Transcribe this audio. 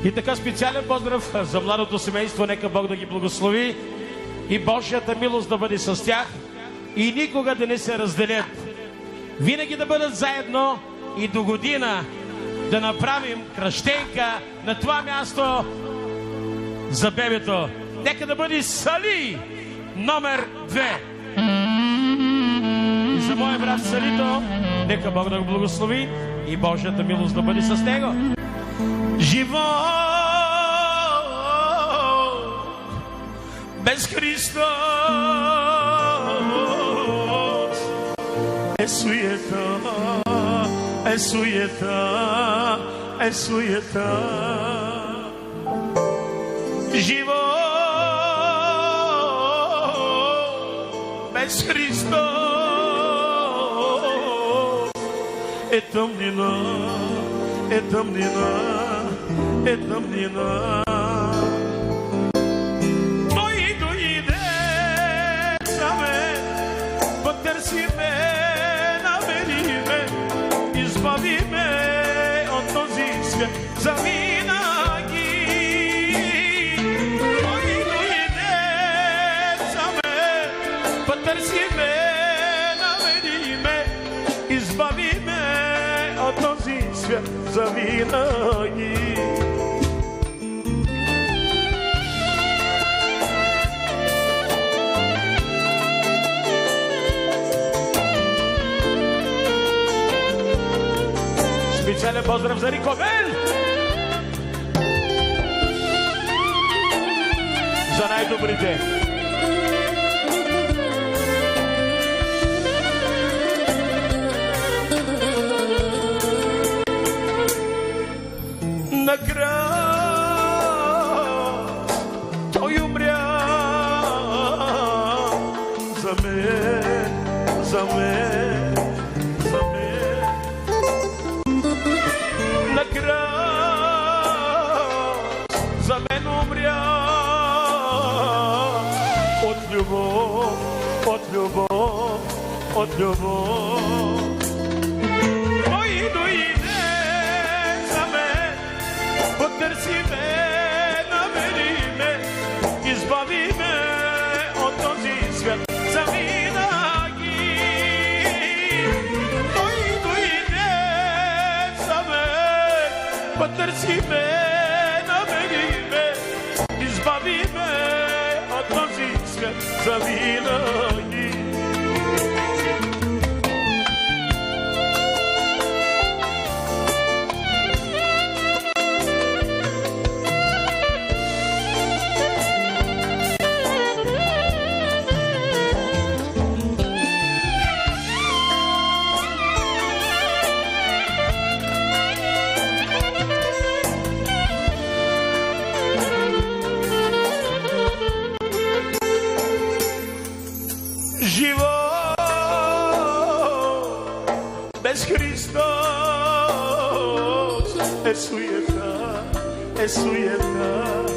И така специален поздрав за младото семейство. Нека Бог да ги благослови и Божията милост да бъде с тях и никога да не се разделят. Винаги да бъдат заедно и до година да направим кръщенка на това място за бебето. Нека да бъде Сали номер 2. И за моя брат Салито, нека Бог да го благослови и Божията милост да бъде с него. Живот без Христос е суета, е суета, е суета. Живот без Христос е тъмнина, е тъмнина, е тъмнина. Той дойде за мен, потърси ме, намери ме, избави ме от този свят завинаги. Той дойде за мен, потърси ме, намери ме, избави ме от този свят завинаги. Специален поздрав за Риковен! За най-добрите! Накрая той умря за мен, за мен, за мен. Накрая за мен умря от любов, от любов, от любов. Той дойде за мен, потърси ме, намери ме, избави ме от този свят завинаги. Той дойде за мен, потърси ме, намери ме, избави ме от този свят завинаги. Живот без Христос е суета, е суета.